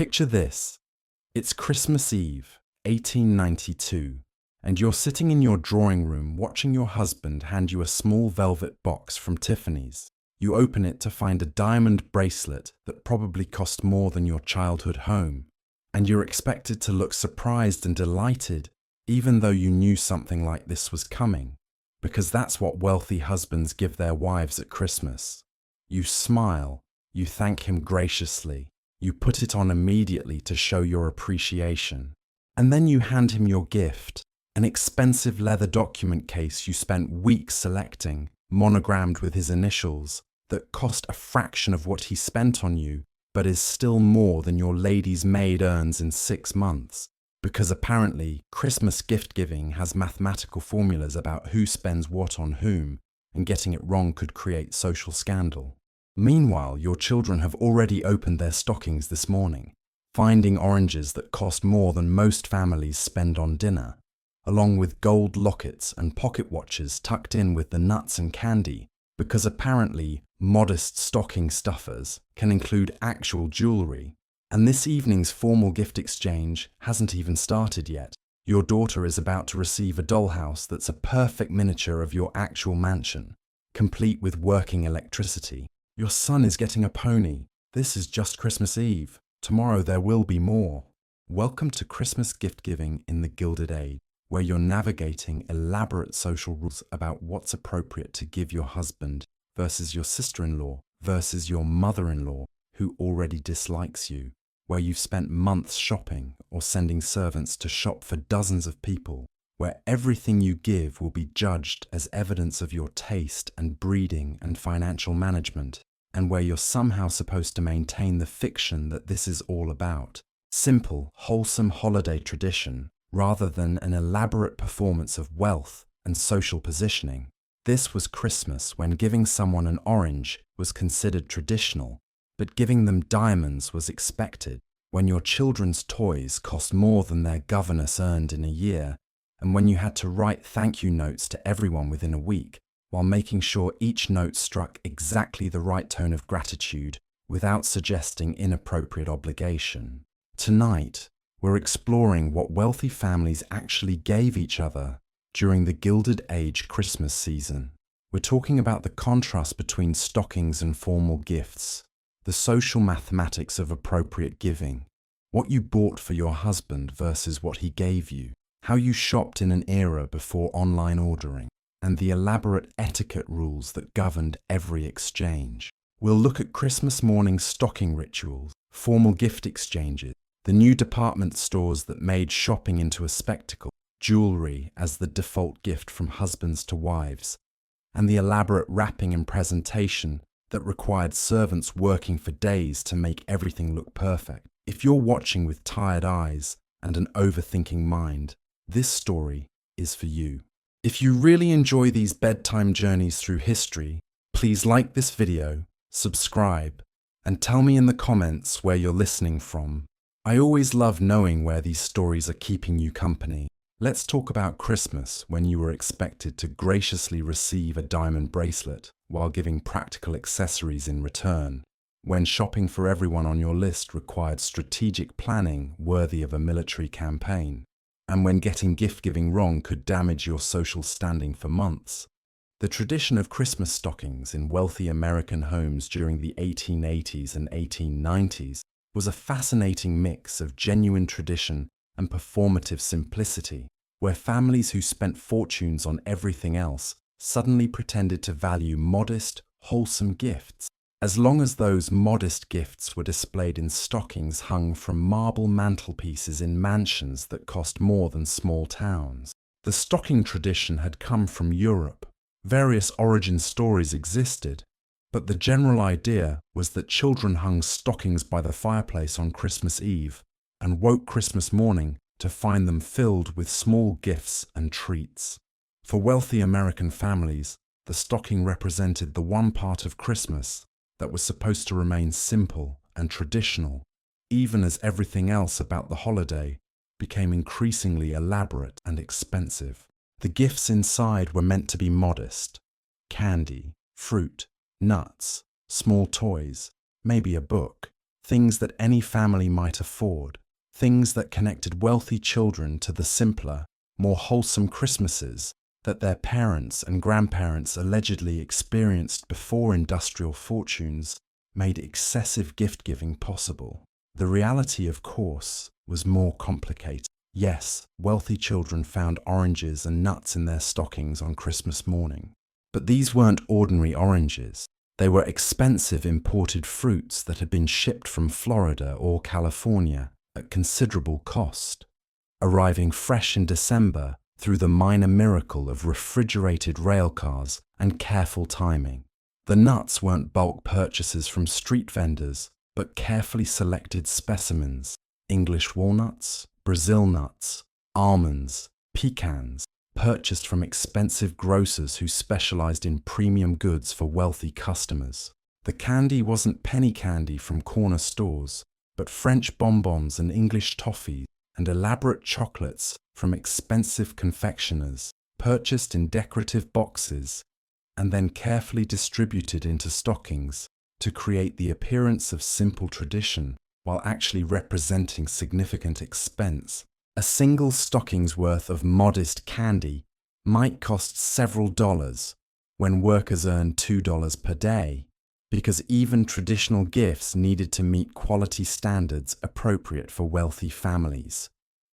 Picture this. It's Christmas Eve, 1892, and you're sitting in your drawing room watching your husband hand you a small velvet box from Tiffany's. You open it to find a diamond bracelet that probably cost more than your childhood home, and you're expected to look surprised and delighted, even though you knew something like this was coming, because that's what wealthy husbands give their wives at Christmas. You smile, you thank him graciously, you put it on immediately to show your appreciation, and then you hand him your gift, an expensive leather document case you spent weeks selecting, monogrammed with his initials, that cost a fraction of what he spent on you, but is still more than your lady's maid earns in 6 months, because apparently Christmas gift-giving has mathematical formulas about who spends what on whom, and getting it wrong could create social scandal. Meanwhile, your children have already opened their stockings this morning, finding oranges that cost more than most families spend on dinner, along with gold lockets and pocket watches tucked in with the nuts and candy, because apparently modest stocking stuffers can include actual jewellery. And this evening's formal gift exchange hasn't even started yet. Your daughter is about to receive a dollhouse that's a perfect miniature of your actual mansion, complete with working electricity. Your son is getting a pony. This is just Christmas Eve. Tomorrow there will be more. Welcome to Christmas gift giving in the Gilded Age, where you're navigating elaborate social rules about what's appropriate to give your husband versus your sister-in-law versus your mother-in-law who already dislikes you, where you've spent months shopping or sending servants to shop for dozens of people, where everything you give will be judged as evidence of your taste and breeding and financial management, and where you're somehow supposed to maintain the fiction that this is all about. Simple, wholesome holiday tradition, rather than an elaborate performance of wealth and social positioning. This was Christmas when giving someone an orange was considered traditional, but giving them diamonds was expected, when your children's toys cost more than their governess earned in a year, and when you had to write thank you notes to everyone within a week, while making sure each note struck exactly the right tone of gratitude without suggesting inappropriate obligation. Tonight, we're exploring what wealthy families actually gave each other during the Gilded Age Christmas season. We're talking about the contrast between stockings and formal gifts, the social mathematics of appropriate giving, what you bought for your husband versus what he gave you, how you shopped in an era before online ordering, and the elaborate etiquette rules that governed every exchange. We'll look at Christmas morning stocking rituals, formal gift exchanges, the new department stores that made shopping into a spectacle, jewellery as the default gift from husbands to wives, and the elaborate wrapping and presentation that required servants working for days to make everything look perfect. If you're watching with tired eyes and an overthinking mind, this story is for you. If you really enjoy these bedtime journeys through history, please like this video, subscribe, and tell me in the comments where you're listening from. I always love knowing where these stories are keeping you company. Let's talk about Christmas, when you were expected to graciously receive a diamond bracelet while giving practical accessories in return, when shopping for everyone on your list required strategic planning worthy of a military campaign, and when getting gift-giving wrong could damage your social standing for months. The tradition of Christmas stockings in wealthy American homes during the 1880s and 1890s was a fascinating mix of genuine tradition and performative simplicity, where families who spent fortunes on everything else suddenly pretended to value modest, wholesome gifts, as long as those modest gifts were displayed in stockings hung from marble mantelpieces in mansions that cost more than small towns. The stocking tradition had come from Europe. Various origin stories existed, but the general idea was that children hung stockings by the fireplace on Christmas Eve and woke Christmas morning to find them filled with small gifts and treats. For wealthy American families, the stocking represented the one part of Christmas that was supposed to remain simple and traditional, even as everything else about the holiday became increasingly elaborate and expensive. The gifts inside were meant to be modest: candy, fruit, nuts, small toys, maybe a book. things that any family might afford, things that connected wealthy children to the simpler, more wholesome Christmases that their parents and grandparents allegedly experienced before industrial fortunes made excessive gift-giving possible. The reality, of course, was more complicated. Yes, wealthy children found oranges and nuts in their stockings on Christmas morning. But these weren't ordinary oranges. They were expensive imported fruits that had been shipped from Florida or California at considerable cost, arriving fresh in December through the minor miracle of refrigerated railcars and careful timing. The nuts weren't bulk purchases from street vendors, but carefully selected specimens: English walnuts, Brazil nuts, almonds, pecans, purchased from expensive grocers who specialized in premium goods for wealthy customers. The candy wasn't penny candy from corner stores, but French bonbons and English toffees and elaborate chocolates from expensive confectioners, purchased in decorative boxes and then carefully distributed into stockings to create the appearance of simple tradition while actually representing significant expense. A single stocking's worth of modest candy might cost several dollars when workers earned $2 per day, because even traditional gifts needed to meet quality standards appropriate for wealthy families.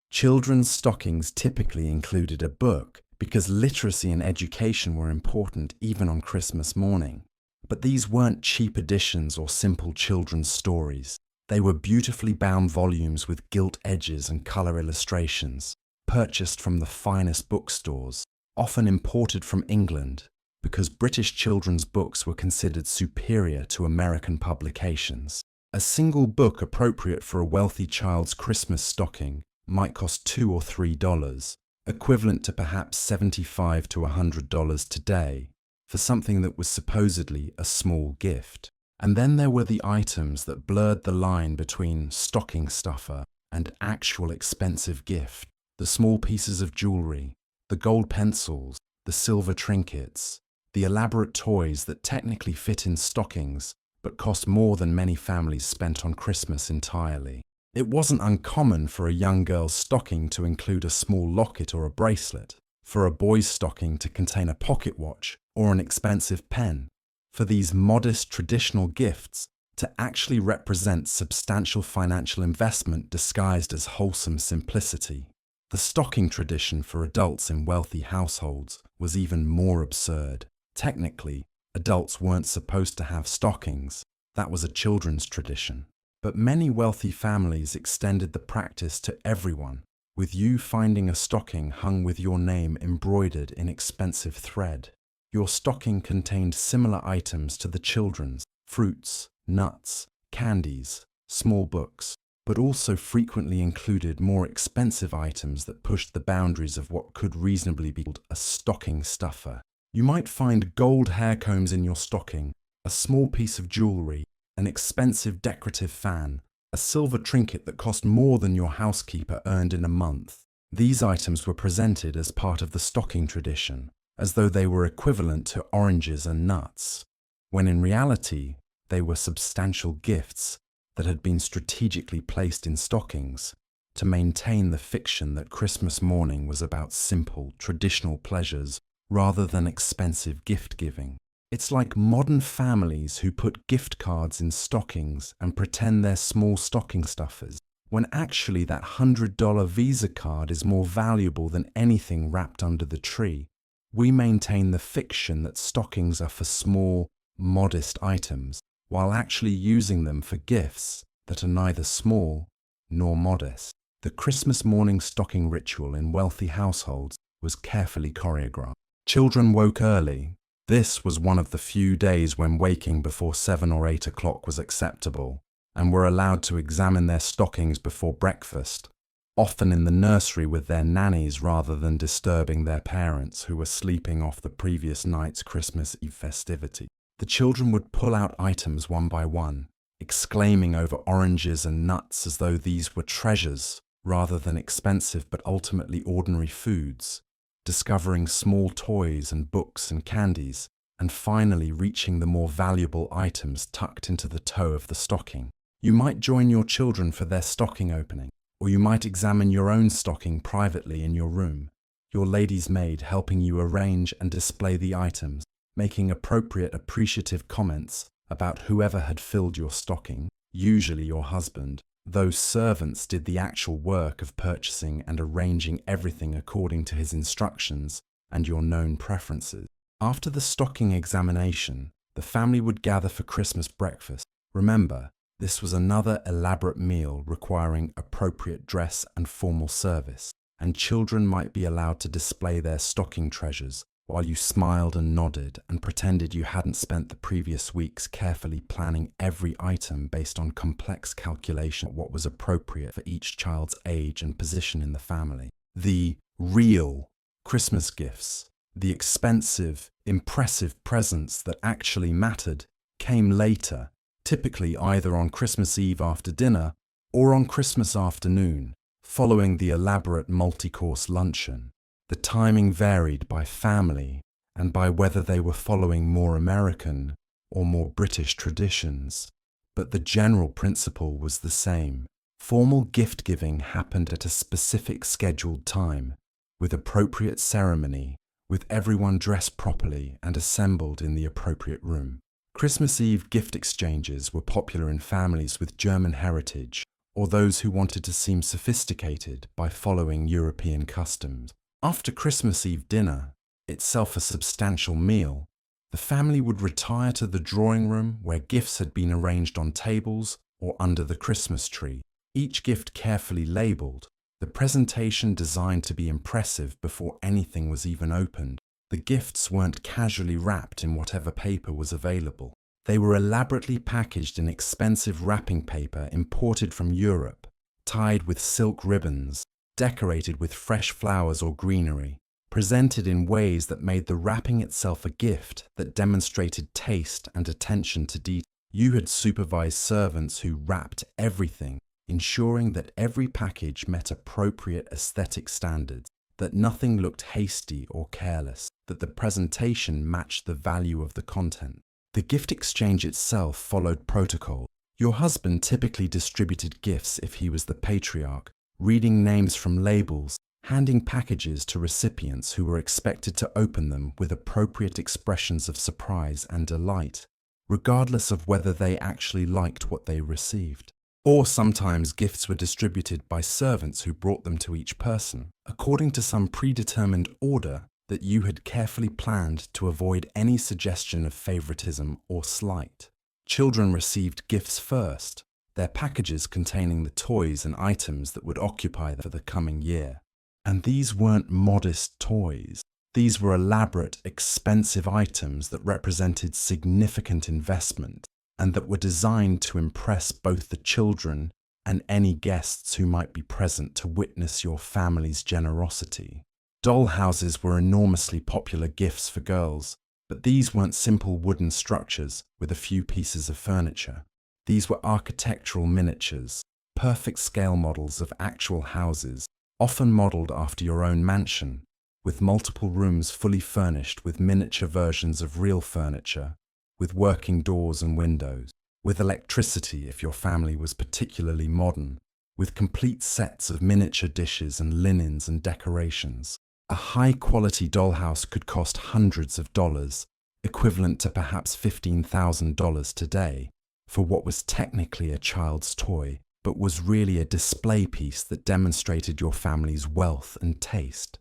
Children's stockings typically included a book because literacy and education were important even on Christmas morning. But these weren't cheap editions or simple children's stories. They were beautifully bound volumes with gilt edges and color illustrations, purchased from the finest bookstores, often imported from England, because British children's books were considered superior to American publications. A single book appropriate for a wealthy child's Christmas stocking might cost $2 or $3, equivalent to perhaps $75 to $100 today, for something that was supposedly a small gift. And then there were the items that blurred the line between stocking stuffer and actual expensive gift: the small pieces of jewelry, the gold pencils, the silver trinkets, the elaborate toys that technically fit in stockings but cost more than many families spent on Christmas entirely. It wasn't uncommon for a young girl's stocking to include a small locket or a bracelet, for a boy's stocking to contain a pocket watch or an expensive pen, for these modest traditional gifts to actually represent substantial financial investment disguised as wholesome simplicity. The stocking tradition for adults in wealthy households was even more absurd. Technically, adults weren't supposed to have stockings. That was a children's tradition. But many wealthy families extended the practice to everyone, with you finding a stocking hung with your name embroidered in expensive thread. Your stocking contained similar items to the children's: fruits, nuts, candies, small books, but also frequently included more expensive items that pushed the boundaries of what could reasonably be called a stocking stuffer. You might find gold hair combs in your stocking, a small piece of jewelry, an expensive decorative fan, a silver trinket that cost more than your housekeeper earned in a month. These items were presented as part of the stocking tradition, as though they were equivalent to oranges and nuts, when in reality they were substantial gifts that had been strategically placed in stockings to maintain the fiction that Christmas morning was about simple, traditional pleasures rather than expensive gift-giving. It's like modern families who put gift cards in stockings and pretend they're small stocking stuffers, when actually that $100 Visa card is more valuable than anything wrapped under the tree. We maintain the fiction that stockings are for small, modest items, while actually using them for gifts that are neither small nor modest. The Christmas morning stocking ritual in wealthy households was carefully choreographed. Children woke early. This was one of the few days when waking before 7 or 8 o'clock was acceptable, and were allowed to examine their stockings before breakfast, often in the nursery with their nannies rather than disturbing their parents who were sleeping off the previous night's Christmas Eve festivity. The children would pull out items one by one, exclaiming over oranges and nuts as though these were treasures rather than expensive but ultimately ordinary foods, discovering small toys and books and candies, and finally reaching the more valuable items tucked into the toe of the stocking. You might join your children for their stocking opening, or you might examine your own stocking privately in your room, your lady's maid helping you arrange and display the items, making appropriate appreciative comments about whoever had filled your stocking, usually your husband. Those servants did the actual work of purchasing and arranging everything according to his instructions and your known preferences. After the stocking examination, the family would gather for Christmas breakfast. Remember, this was another elaborate meal requiring appropriate dress and formal service, and children might be allowed to display their stocking treasures while you smiled and nodded and pretended you hadn't spent the previous weeks carefully planning every item based on complex calculation of what was appropriate for each child's age and position in the family. The real Christmas gifts, the expensive, impressive presents that actually mattered, came later, typically either on Christmas Eve after dinner or on Christmas afternoon, following the elaborate multi-course luncheon. The timing varied by family and by whether they were following more American or more British traditions, but the general principle was the same. Formal gift-giving happened at a specific scheduled time, with appropriate ceremony, with everyone dressed properly and assembled in the appropriate room. Christmas Eve gift exchanges were popular in families with German heritage or those who wanted to seem sophisticated by following European customs. After Christmas Eve dinner, itself a substantial meal, the family would retire to the drawing room where gifts had been arranged on tables or under the Christmas tree, each gift carefully labelled, the presentation designed to be impressive before anything was even opened. The gifts weren't casually wrapped in whatever paper was available. They were elaborately packaged in expensive wrapping paper imported from Europe, tied with silk ribbons, decorated with fresh flowers or greenery, presented in ways that made the wrapping itself a gift that demonstrated taste and attention to detail. You had supervised servants who wrapped everything, ensuring that every package met appropriate aesthetic standards, that nothing looked hasty or careless, that the presentation matched the value of the content. The gift exchange itself followed protocol. Your husband typically distributed gifts if he was the patriarch, reading names from labels, handing packages to recipients who were expected to open them with appropriate expressions of surprise and delight, regardless of whether they actually liked what they received. Or sometimes gifts were distributed by servants who brought them to each person, according to some predetermined order that you had carefully planned to avoid any suggestion of favoritism or slight. Children received gifts first, their packages containing the toys and items that would occupy them for the coming year. And these weren't modest toys. These were elaborate, expensive items that represented significant investment and that were designed to impress both the children and any guests who might be present to witness your family's generosity. Dollhouses were enormously popular gifts for girls, but these weren't simple wooden structures with a few pieces of furniture. These were architectural miniatures, perfect scale models of actual houses, often modelled after your own mansion, with multiple rooms fully furnished with miniature versions of real furniture, with working doors and windows, with electricity if your family was particularly modern, with complete sets of miniature dishes and linens and decorations. A high-quality dollhouse could cost hundreds of dollars, equivalent to perhaps $15,000 today, for what was technically a child's toy, but was really a display piece that demonstrated your family's wealth and taste.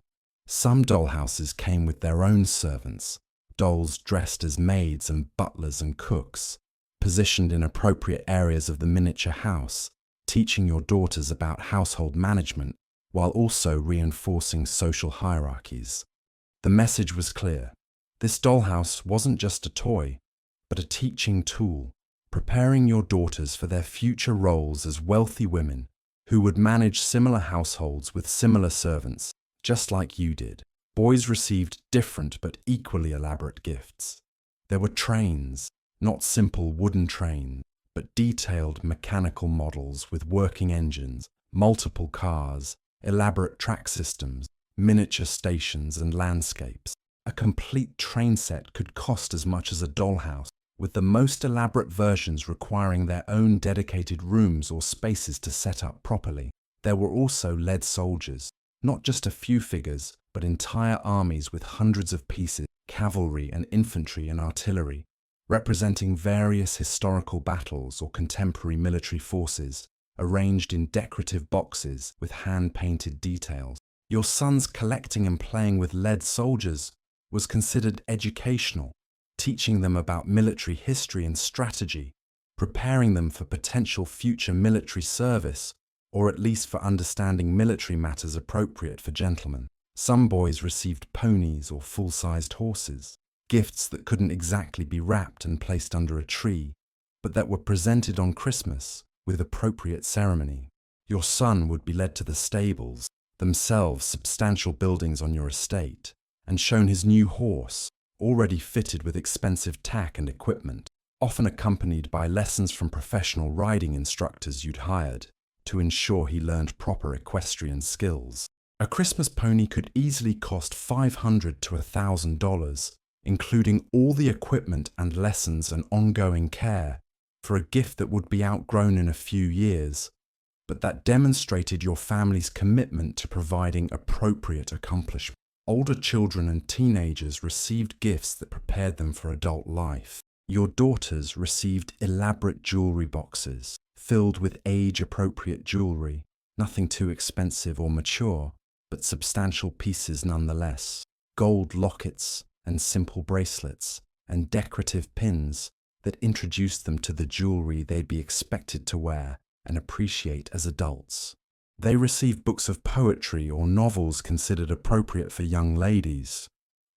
Some dollhouses came with their own servants, dolls dressed as maids and butlers and cooks, positioned in appropriate areas of the miniature house, teaching your daughters about household management while also reinforcing social hierarchies. The message was clear. This dollhouse wasn't just a toy, but a teaching tool, preparing your daughters for their future roles as wealthy women who would manage similar households with similar servants, just like you did. Boys received different but equally elaborate gifts. There were trains, not simple wooden trains, but detailed mechanical models with working engines, multiple cars, elaborate track systems, miniature stations and landscapes. A complete train set could cost as much as a dollhouse. with the most elaborate versions requiring their own dedicated rooms or spaces to set up properly. There were also lead soldiers, not just a few figures, but entire armies with hundreds of pieces, cavalry and infantry and artillery, representing various historical battles or contemporary military forces, arranged in decorative boxes with hand-painted details. Your son's collecting and playing with lead soldiers was considered educational, teaching them about military history and strategy, preparing them for potential future military service, or at least for understanding military matters appropriate for gentlemen. Some boys received ponies or full-sized horses, gifts that couldn't exactly be wrapped and placed under a tree, but that were presented on Christmas with appropriate ceremony. Your son would be led to the stables, themselves substantial buildings on your estate, and shown his new horse, already fitted with expensive tack and equipment, often accompanied by lessons from professional riding instructors you'd hired to ensure he learned proper equestrian skills. A Christmas pony could easily cost $500 to $1,000, including all the equipment and lessons and ongoing care, for a gift that would be outgrown in a few years, but that demonstrated your family's commitment to providing appropriate accomplishment. Older children and teenagers received gifts that prepared them for adult life. Your daughters received elaborate jewelry boxes, filled with age-appropriate jewelry, nothing too expensive or mature, but substantial pieces nonetheless. Gold lockets and simple bracelets and decorative pins that introduced them to the jewelry they'd be expected to wear and appreciate as adults. They received books of poetry or novels considered appropriate for young ladies,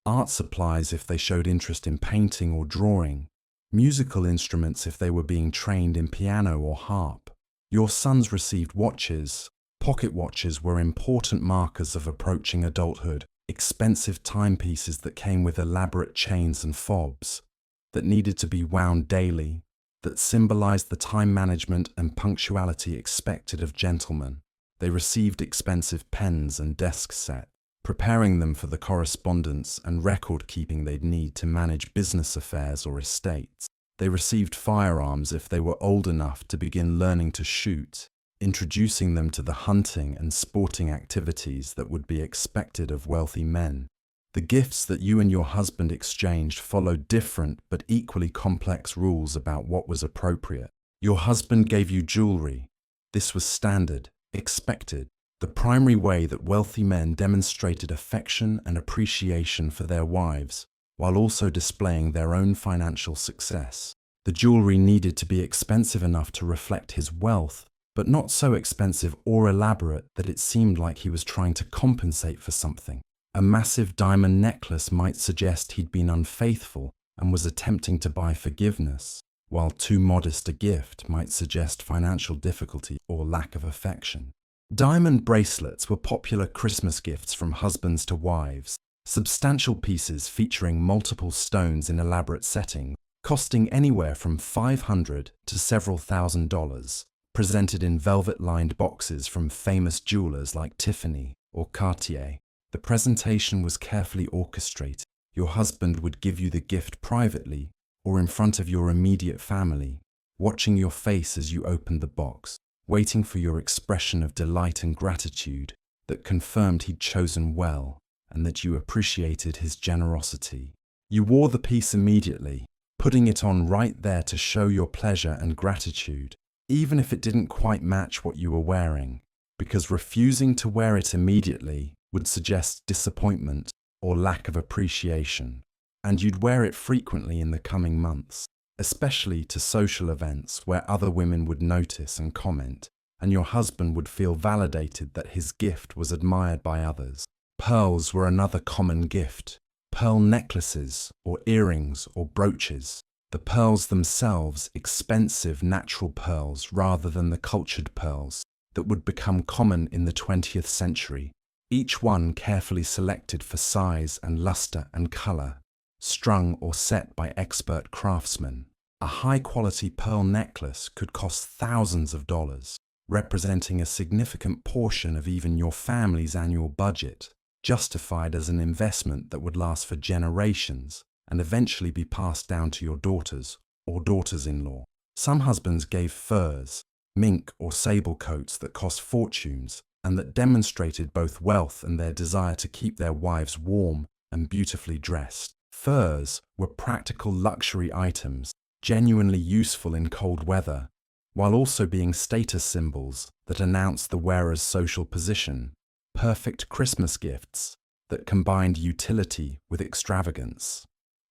art supplies if they showed interest in painting or drawing, musical instruments if they were being trained in piano or harp. Your sons received watches. Pocket watches were important markers of approaching adulthood, expensive timepieces that came with elaborate chains and fobs, that needed to be wound daily, that symbolized the time management and punctuality expected of gentlemen. They received expensive pens and desk sets, preparing them for the correspondence and record-keeping they'd need to manage business affairs or estates. They received firearms if they were old enough to begin learning to shoot, introducing them to the hunting and sporting activities that would be expected of wealthy men. The gifts that you and your husband exchanged followed different but equally complex rules about what was appropriate. Your husband gave you jewelry. This was standard, expected, the primary way that wealthy men demonstrated affection and appreciation for their wives, while also displaying their own financial success. The jewelry needed to be expensive enough to reflect his wealth, but not so expensive or elaborate that it seemed like he was trying to compensate for something. A massive diamond necklace might suggest he'd been unfaithful and was attempting to buy forgiveness, while too modest a gift might suggest financial difficulty or lack of affection. Diamond bracelets were popular Christmas gifts from husbands to wives, substantial pieces featuring multiple stones in elaborate settings, costing anywhere from $500 to several $1,000s, presented in velvet-lined boxes from famous jewelers like Tiffany or Cartier. The presentation was carefully orchestrated. Your husband would give you the gift privately or in front of your immediate family, watching your face as you opened the box, waiting for your expression of delight and gratitude that confirmed he'd chosen well and that you appreciated his generosity. You wore the piece immediately, putting it on right there to show your pleasure and gratitude, even if it didn't quite match what you were wearing, because refusing to wear it immediately would suggest disappointment or lack of appreciation, and you'd wear it frequently in the coming months, especially to social events where other women would notice and comment, and your husband would feel validated that his gift was admired by others. Pearls were another common gift. Pearl necklaces or earrings or brooches. The pearls themselves, expensive natural pearls rather than the cultured pearls that would become common in the 20th century, each one carefully selected for size and luster and color, strung or set by expert craftsmen. A high-quality pearl necklace could cost thousands of dollars, representing a significant portion of even your family's annual budget, justified as an investment that would last for generations and eventually be passed down to your daughters or daughters-in-law. Some husbands gave furs, mink or sable coats that cost fortunes and that demonstrated both wealth and their desire to keep their wives warm and beautifully dressed. Furs were practical luxury items, genuinely useful in cold weather, while also being status symbols that announced the wearer's social position. Perfect Christmas gifts that combined utility with extravagance.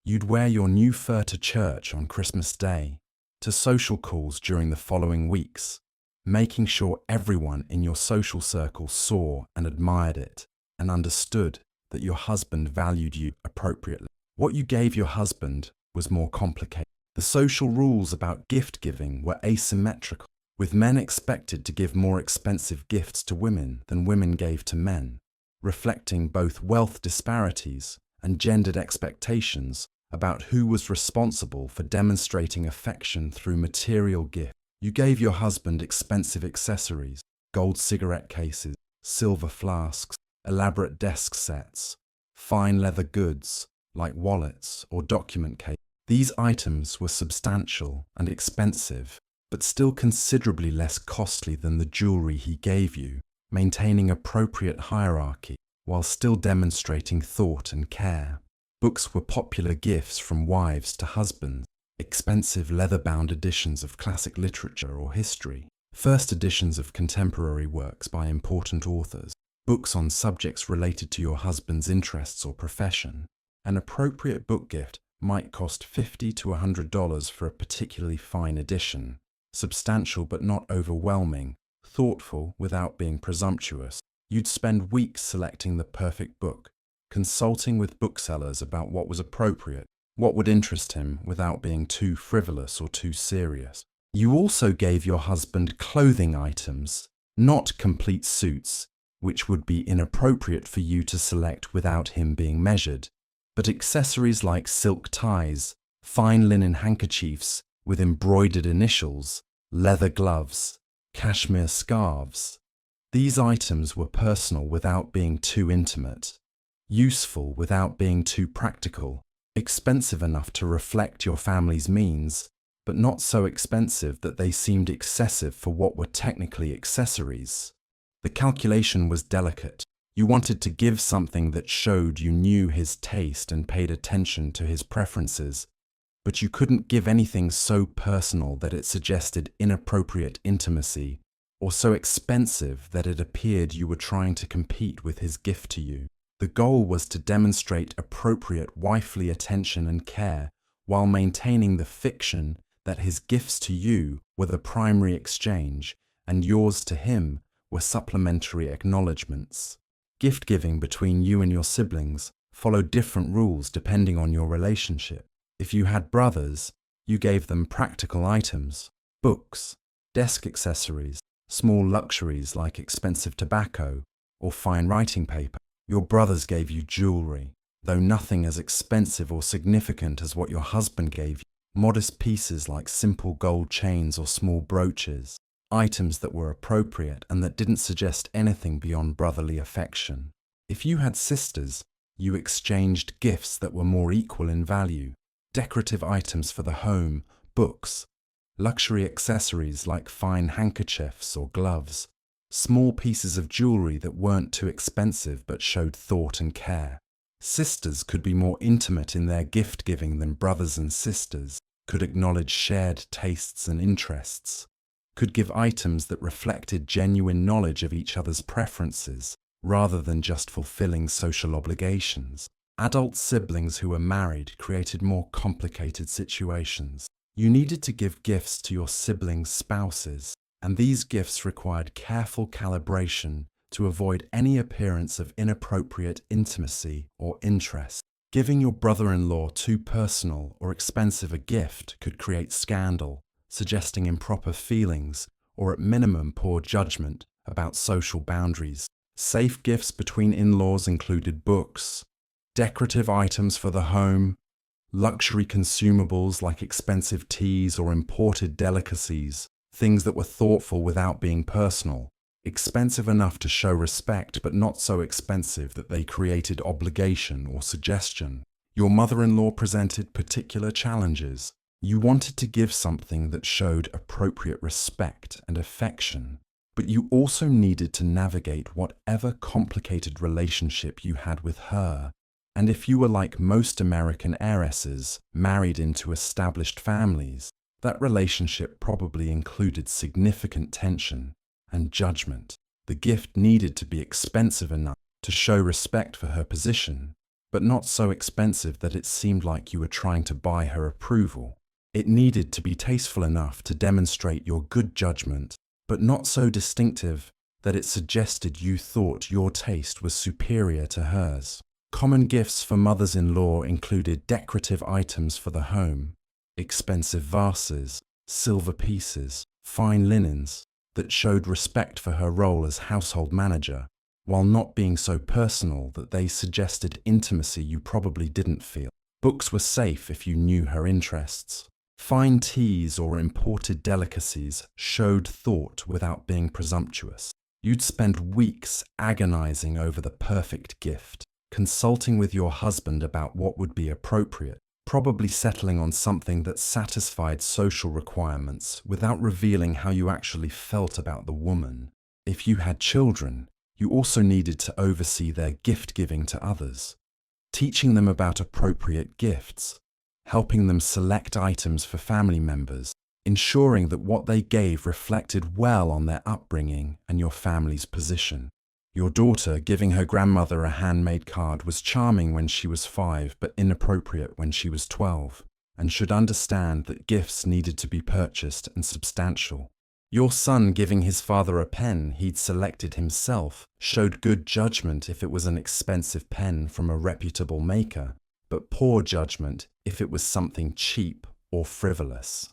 You'd wear your new fur to church on Christmas Day, to social calls during the following weeks, making sure everyone in your social circle saw and admired it and understood that your husband valued you appropriately. What you gave your husband was more complicated. The social rules about gift giving were asymmetrical, with men expected to give more expensive gifts to women than women gave to men, reflecting both wealth disparities and gendered expectations about who was responsible for demonstrating affection through material gifts. You gave your husband expensive accessories, gold cigarette cases, silver flasks, elaborate desk sets, fine leather goods like wallets or document cases. These items were substantial and expensive, but still considerably less costly than the jewelry he gave you, maintaining appropriate hierarchy while still demonstrating thought and care. Books were popular gifts from wives to husbands, expensive leather-bound editions of classic literature or history, first editions of contemporary works by important authors, books on subjects related to your husband's interests or profession. An appropriate book gift might cost $50 to $100 for a particularly fine edition, substantial but not overwhelming, thoughtful without being presumptuous. You'd spend weeks selecting the perfect book, consulting with booksellers about what was appropriate, what would interest him without being too frivolous or too serious. You also gave your husband clothing items, not complete suits, which would be inappropriate for you to select without him being measured, but accessories like silk ties, fine linen handkerchiefs with embroidered initials, leather gloves, cashmere scarves. These items were personal without being too intimate, useful without being too practical, expensive enough to reflect your family's means, but not so expensive that they seemed excessive for what were technically accessories. The calculation was delicate. You wanted to give something that showed you knew his taste and paid attention to his preferences, but you couldn't give anything so personal that it suggested inappropriate intimacy, or so expensive that it appeared you were trying to compete with his gift to you. The goal was to demonstrate appropriate wifely attention and care while maintaining the fiction that his gifts to you were the primary exchange and yours to him were supplementary acknowledgements. Gift-giving between you and your siblings followed different rules depending on your relationship. If you had brothers, you gave them practical items, books, desk accessories, small luxuries like expensive tobacco or fine writing paper. Your brothers gave you jewelry, though nothing as expensive or significant as what your husband gave you. Modest pieces like simple gold chains or small brooches, items that were appropriate and that didn't suggest anything beyond brotherly affection. If you had sisters, you exchanged gifts that were more equal in value, decorative items for the home, books, luxury accessories like fine handkerchiefs or gloves, small pieces of jewelry that weren't too expensive but showed thought and care. Sisters could be more intimate in their gift-giving than brothers, and sisters could acknowledge shared tastes and interests, could give items that reflected genuine knowledge of each other's preferences rather than just fulfilling social obligations. Adult siblings who were married created more complicated situations. You needed to give gifts to your siblings' spouses, and these gifts required careful calibration to avoid any appearance of inappropriate intimacy or interest. Giving your brother-in-law too personal or expensive a gift could create scandal, suggesting improper feelings or at minimum poor judgment about social boundaries. Safe gifts between in-laws included books, decorative items for the home, luxury consumables like expensive teas or imported delicacies, things that were thoughtful without being personal, expensive enough to show respect but not so expensive that they created obligation or suggestion. Your mother-in-law presented particular challenges. You wanted to give something that showed appropriate respect and affection, but you also needed to navigate whatever complicated relationship you had with her. And if you were like most American heiresses, married into established families, that relationship probably included significant tension and judgment. The gift needed to be expensive enough to show respect for her position, but not so expensive that it seemed like you were trying to buy her approval. It needed to be tasteful enough to demonstrate your good judgment, but not so distinctive that it suggested you thought your taste was superior to hers. Common gifts for mothers-in-law included decorative items for the home, expensive vases, silver pieces, fine linens that showed respect for her role as household manager, while not being so personal that they suggested intimacy you probably didn't feel. Books were safe if you knew her interests. Fine teas or imported delicacies showed thought without being presumptuous. You'd spend weeks agonizing over the perfect gift, consulting with your husband about what would be appropriate, probably settling on something that satisfied social requirements without revealing how you actually felt about the woman. If you had children, you also needed to oversee their gift-giving to others, teaching them about appropriate gifts, helping them select items for family members, ensuring that what they gave reflected well on their upbringing and your family's position. Your daughter giving her grandmother a handmade card was charming when she was 5 but inappropriate when she was 12, and should understand that gifts needed to be purchased and substantial. Your son giving his father a pen he'd selected himself showed good judgment if it was an expensive pen from a reputable maker, but poor judgment if it was something cheap or frivolous.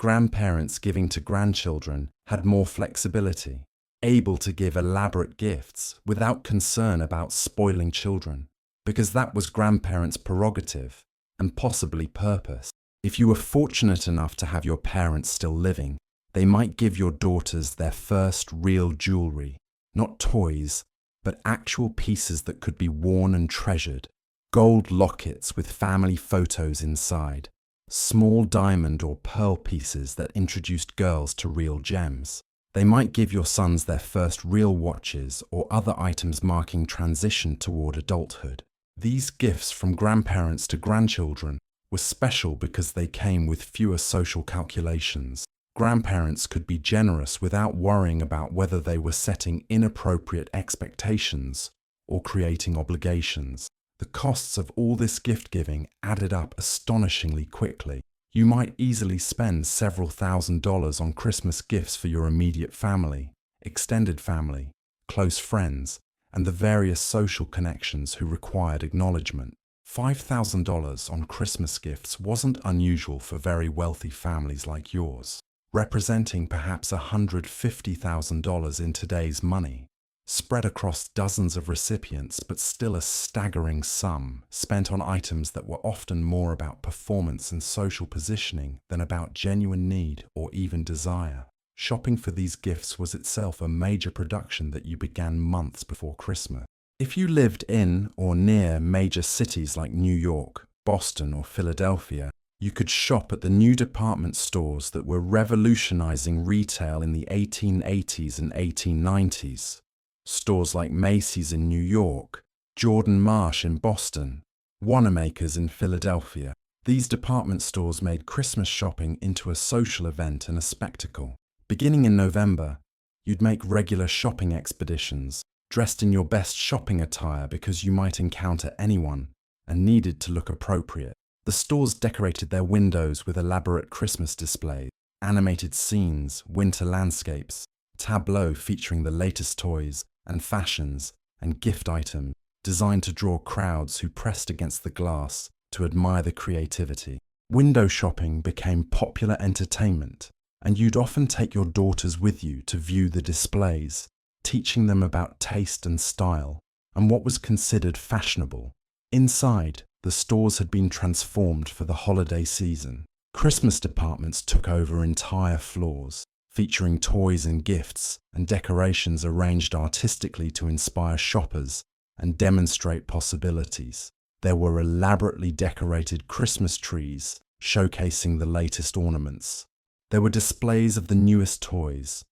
Grandparents giving to grandchildren had more flexibility, able to give elaborate gifts without concern about spoiling children, because that was grandparents' prerogative and possibly purpose. If you were fortunate enough to have your parents still living, they might give your daughters their first real jewelry, not toys, but actual pieces that could be worn and treasured. Gold lockets with family photos inside, small diamond or pearl pieces that introduced girls to real gems. They might give your sons their first real watches or other items marking transition toward adulthood. These gifts from grandparents to grandchildren were special because they came with fewer social calculations. Grandparents could be generous without worrying about whether they were setting inappropriate expectations or creating obligations. The costs of all this gift-giving added up astonishingly quickly. You might easily spend several $1,000s on Christmas gifts for your immediate family, extended family, close friends, and the various social connections who required acknowledgement. $5,000 on Christmas gifts wasn't unusual for very wealthy families like yours, representing perhaps $150,000 in today's money, spread across dozens of recipients, but still a staggering sum spent on items that were often more about performance and social positioning than about genuine need or even desire. Shopping for these gifts was itself a major production that you began months before Christmas. If you lived in or near major cities like New York, Boston, or Philadelphia, you could shop at the new department stores that were revolutionizing retail in the 1880s and 1890s. Stores like Macy's in New York, Jordan Marsh in Boston, Wanamaker's in Philadelphia. These department stores made Christmas shopping into a social event and a spectacle. Beginning in November, you'd make regular shopping expeditions, dressed in your best shopping attire because you might encounter anyone and needed to look appropriate. The stores decorated their windows with elaborate Christmas displays, animated scenes, winter landscapes, tableaux featuring the latest toys and fashions and gift items designed to draw crowds who pressed against the glass to admire the creativity. Window shopping became popular entertainment, and you'd often take your daughters with you to view the displays, teaching them about taste and style and what was considered fashionable. Inside, the stores had been transformed for the holiday season. Christmas departments took over entire floors, featuring toys and gifts and decorations arranged artistically to inspire shoppers and demonstrate possibilities. There were elaborately decorated Christmas trees showcasing the latest ornaments. There were displays of the newest toys,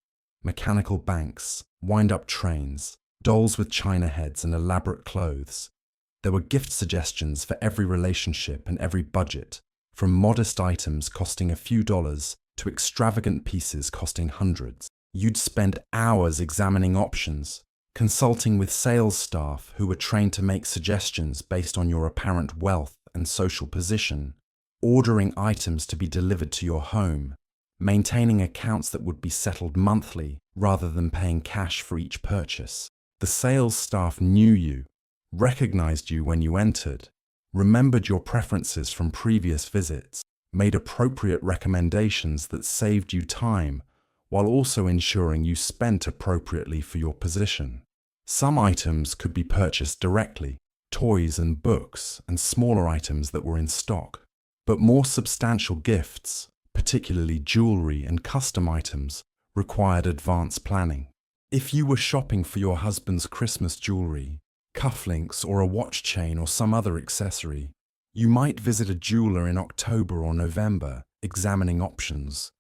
mechanical banks, wind-up trains, dolls with china heads and elaborate clothes. There were gift suggestions for every relationship and every budget, from modest items costing a few dollars to extravagant pieces costing hundreds. You'd spend hours examining options, consulting with sales staff who were trained to make suggestions based on your apparent wealth and social position, ordering items to be delivered to your home, maintaining accounts that would be settled monthly rather than paying cash for each purchase. The sales staff knew you, recognized you when you entered, remembered your preferences from previous visits, made appropriate recommendations that saved you time while also ensuring you spent appropriately for your position. Some items could be purchased directly, toys and books, and smaller items that were in stock. But more substantial gifts, particularly jewelry and custom items, required advanced planning. If you were shopping for your husband's Christmas jewelry, cufflinks or a watch chain or some other accessory, you might visit a jeweler in October or November, examining options,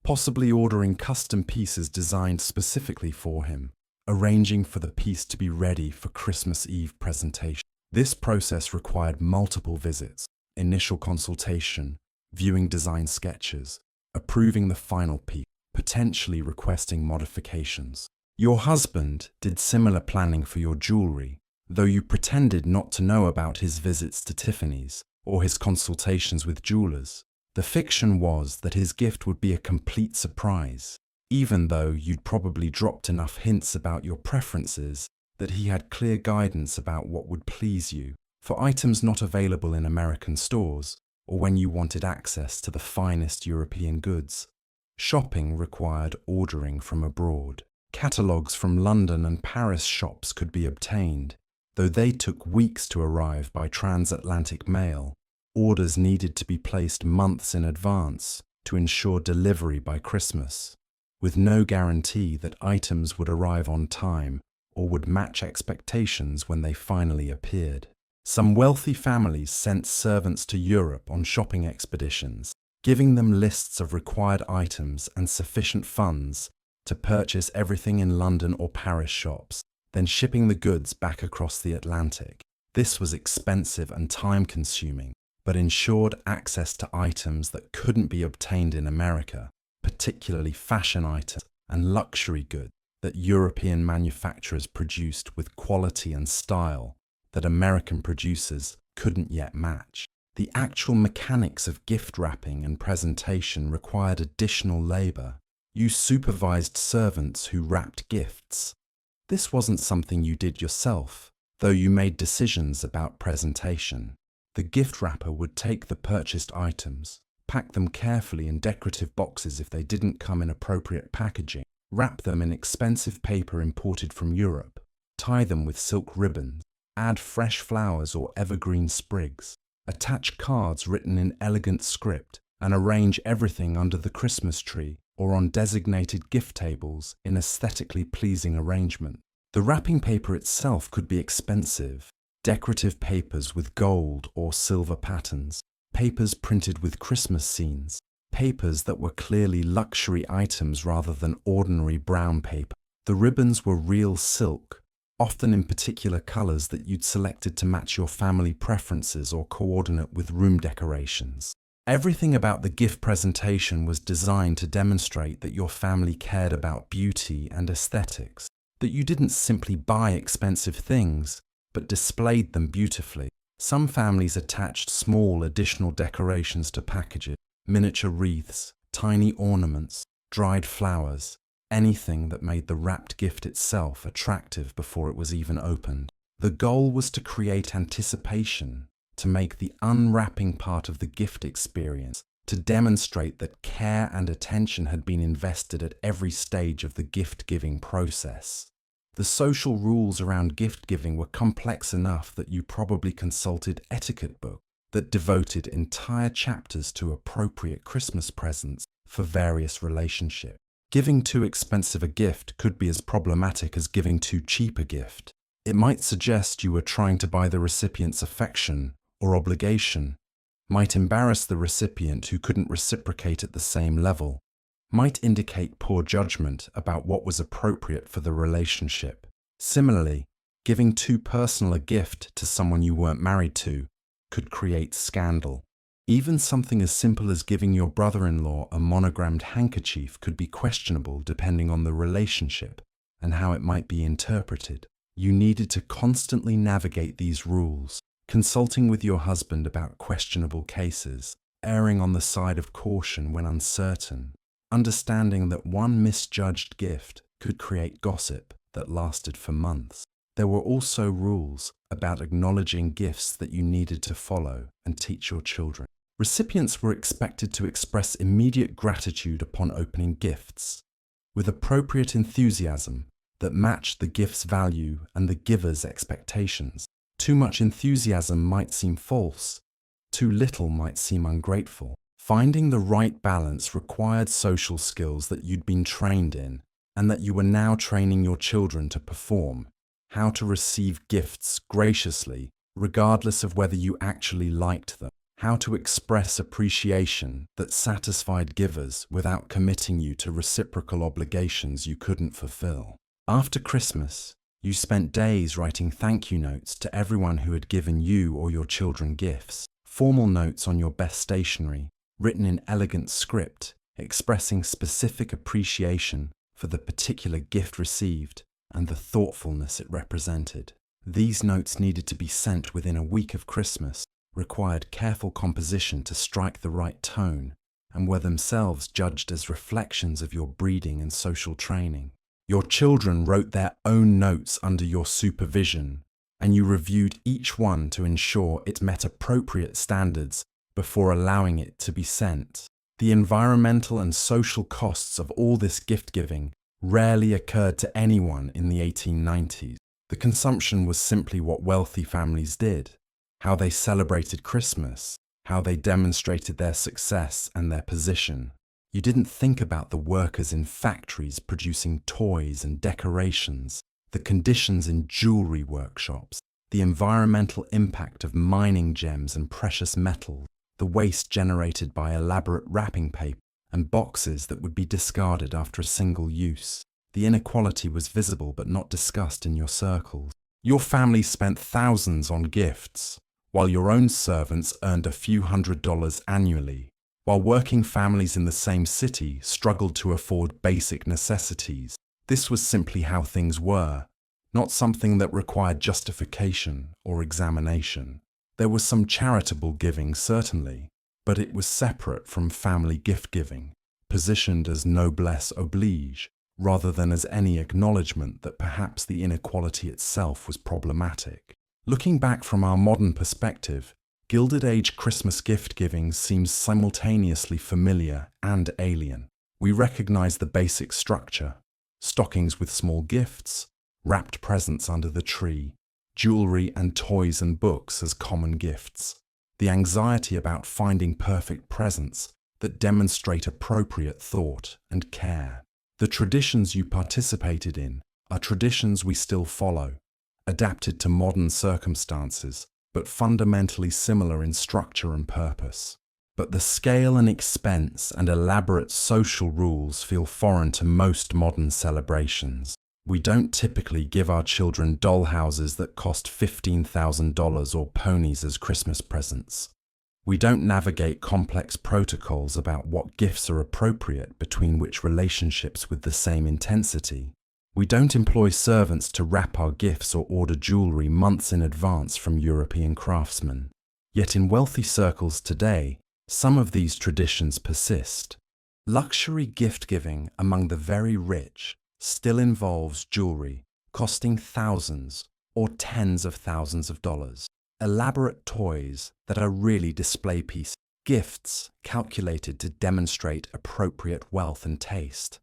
possibly ordering custom pieces designed specifically for him, arranging for the piece to be ready for Christmas Eve presentation. This process required multiple visits, initial consultation, viewing design sketches, approving the final piece, potentially requesting modifications. Your husband did similar planning for your jewelry, though you pretended not to know about his visits to Tiffany's or his consultations with jewelers. The fiction was that his gift would be a complete surprise, even though you'd probably dropped enough hints about your preferences that he had clear guidance about what would please you. For items not available in American stores, or when you wanted access to the finest European goods, shopping required ordering from abroad. Catalogues from London and Paris shops could be obtained, though they took weeks to arrive by transatlantic mail. Orders needed to be placed months in advance to ensure delivery by Christmas, with no guarantee that items would arrive on time or would match expectations when they finally appeared. Some wealthy families sent servants to Europe on shopping expeditions, giving them lists of required items and sufficient funds to purchase everything in London or Paris shops, then shipping the goods back across the Atlantic. This was expensive and time-consuming, but ensured access to items that couldn't be obtained in America, particularly fashion items and luxury goods that European manufacturers produced with quality and style that American producers couldn't yet match. The actual mechanics of gift wrapping and presentation required additional labor. You supervised servants who wrapped gifts. This wasn't something you did yourself, though you made decisions about presentation. The gift wrapper would take the purchased items, pack them carefully in decorative boxes if they didn't come in appropriate packaging, wrap them in expensive paper imported from Europe, tie them with silk ribbons, add fresh flowers or evergreen sprigs, attach cards written in elegant script, and arrange everything under the Christmas tree or on designated gift tables in aesthetically pleasing arrangement. The wrapping paper itself could be expensive. Decorative papers with gold or silver patterns, papers printed with Christmas scenes, papers that were clearly luxury items rather than ordinary brown paper. The ribbons were real silk, often in particular colors that you'd selected to match your family preferences or coordinate with room decorations. Everything about the gift presentation was designed to demonstrate that your family cared about beauty and aesthetics, that you didn't simply buy expensive things, but displayed them beautifully. Some families attached small additional decorations to packages, miniature wreaths, tiny ornaments, dried flowers, anything that made the wrapped gift itself attractive before it was even opened. The goal was to create anticipation, to make the unwrapping part of the gift experience, to demonstrate that care and attention had been invested at every stage of the gift-giving process. The social rules around gift-giving were complex enough that you probably consulted etiquette books that devoted entire chapters to appropriate Christmas presents for various relationships. Giving too expensive a gift could be as problematic as giving too cheap a gift. It might suggest you were trying to buy the recipient's affection or obligation, might embarrass the recipient who couldn't reciprocate at the same level, might indicate poor judgment about what was appropriate for the relationship. Similarly, giving too personal a gift to someone you weren't married to could create scandal. Even something as simple as giving your brother-in-law a monogrammed handkerchief could be questionable depending on the relationship and how it might be interpreted. You needed to constantly navigate these rules, consulting with your husband about questionable cases, erring on the side of caution when uncertain, understanding that one misjudged gift could create gossip that lasted for months. There were also rules about acknowledging gifts that you needed to follow and teach your children. Recipients were expected to express immediate gratitude upon opening gifts, with appropriate enthusiasm that matched the gift's value and the giver's expectations. Too much enthusiasm might seem false, too little might seem ungrateful. Finding the right balance required social skills that you'd been trained in and that you were now training your children to perform. How to receive gifts graciously, regardless of whether you actually liked them. How to express appreciation that satisfied givers without committing you to reciprocal obligations you couldn't fulfill. After Christmas, you spent days writing thank you notes to everyone who had given you or your children gifts. Formal notes on your best stationery, written in elegant script, expressing specific appreciation for the particular gift received and the thoughtfulness it represented. These notes needed to be sent within a week of Christmas, required careful composition to strike the right tone, and were themselves judged as reflections of your breeding and social training. Your children wrote their own notes under your supervision, and you reviewed each one to ensure it met appropriate standards before allowing it to be sent. The environmental and social costs of all this gift-giving rarely occurred to anyone in the 1890s. The consumption was simply what wealthy families did, how they celebrated Christmas, how they demonstrated their success and their position. You didn't think about the workers in factories producing toys and decorations, the conditions in jewelry workshops, the environmental impact of mining gems and precious metals, the waste generated by elaborate wrapping paper and boxes that would be discarded after a single use. The inequality was visible but not discussed in your circles. Your family spent thousands on gifts, while your own servants earned a few $100s annually, while working families in the same city struggled to afford basic necessities. This was simply how things were, not something that required justification or examination. There was some charitable giving, certainly, but it was separate from family gift-giving, positioned as noblesse oblige, rather than as any acknowledgement that perhaps the inequality itself was problematic. Looking back from our modern perspective, Gilded Age Christmas gift-giving seems simultaneously familiar and alien. We recognize the basic structure: stockings with small gifts, wrapped presents under the tree, jewelry and toys and books as common gifts. The anxiety about finding perfect presents that demonstrate appropriate thought and care. The traditions you participated in are traditions we still follow, adapted to modern circumstances, but fundamentally similar in structure and purpose. But the scale and expense and elaborate social rules feel foreign to most modern celebrations. We don't typically give our children dollhouses that cost $15,000 or ponies as Christmas presents. We don't navigate complex protocols about what gifts are appropriate between which relationships with the same intensity. We don't employ servants to wrap our gifts or order jewelry months in advance from European craftsmen. Yet in wealthy circles today, some of these traditions persist. Luxury gift-giving among the very rich still involves jewelry costing thousands or tens of thousands of dollars. Elaborate toys that are really display pieces, gifts calculated to demonstrate appropriate wealth and taste.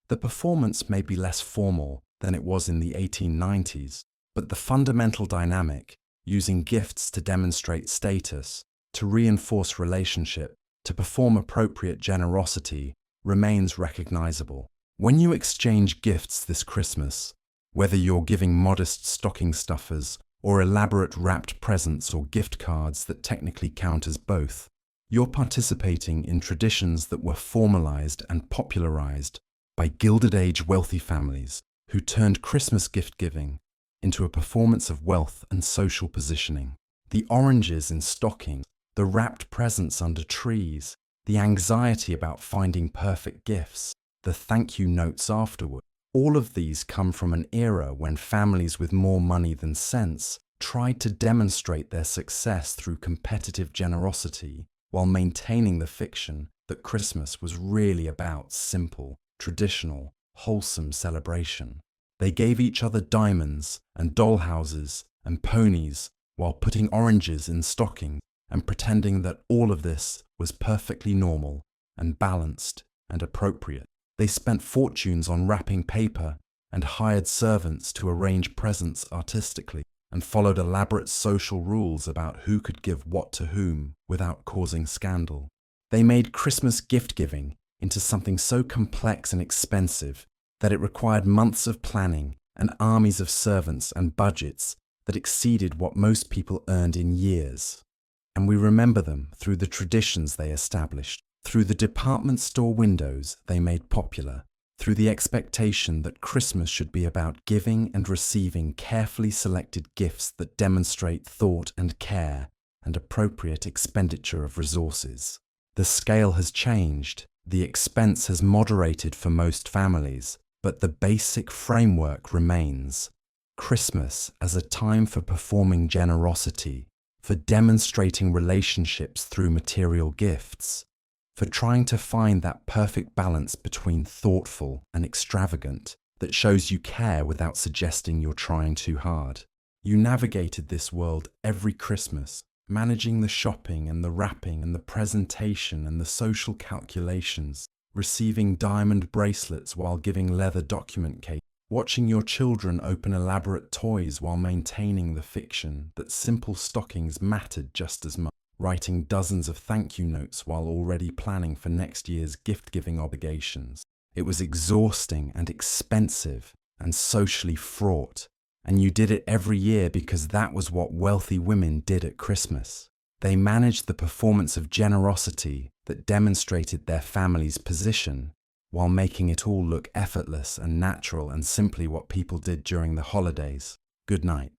The performance may be less formal than it was in the 1890s, but the fundamental dynamic, using gifts to demonstrate status, to reinforce relationship, to perform appropriate generosity, remains recognizable. When you exchange gifts this Christmas, whether you're giving modest stocking stuffers or elaborate wrapped presents or gift cards that technically count as both, You're participating in traditions that were formalized and popularized by Gilded Age wealthy families who turned Christmas gift-giving into a performance of wealth and social positioning. The oranges in stockings, the wrapped presents under trees, the anxiety about finding perfect gifts, the thank you notes afterward. All of these come from an era when families with more money than sense tried to demonstrate their success through competitive generosity while maintaining the fiction that Christmas was really about simple, traditional, wholesome celebration. They gave each other diamonds and dollhouses and ponies while putting oranges in stockings and pretending that all of this was perfectly normal and balanced and appropriate. They spent fortunes on wrapping paper and hired servants to arrange presents artistically and followed elaborate social rules about who could give what to whom without causing scandal. They made Christmas gift-giving into something so complex and expensive that it required months of planning and armies of servants and budgets that exceeded what most people earned in years. And we remember them through the traditions they established, through the department store windows they made popular, through the expectation that Christmas should be about giving and receiving carefully selected gifts that demonstrate thought and care and appropriate expenditure of resources. The scale has changed, the expense has moderated for most families, but the basic framework remains. Christmas as a time for performing generosity, for demonstrating relationships through material gifts, for trying to find that perfect balance between thoughtful and extravagant that shows you care without suggesting you're trying too hard. You navigated this world every Christmas, managing the shopping and the wrapping and the presentation and the social calculations, receiving diamond bracelets while giving leather document cake, watching your children open elaborate toys while maintaining the fiction that simple stockings mattered just as much, writing dozens of thank you notes while already planning for next year's gift-giving obligations. It was exhausting and expensive and socially fraught, and you did it every year because that was what wealthy women did at Christmas. They managed the performance of generosity that demonstrated their family's position while making it all look effortless and natural and simply what people did during the holidays. Good night.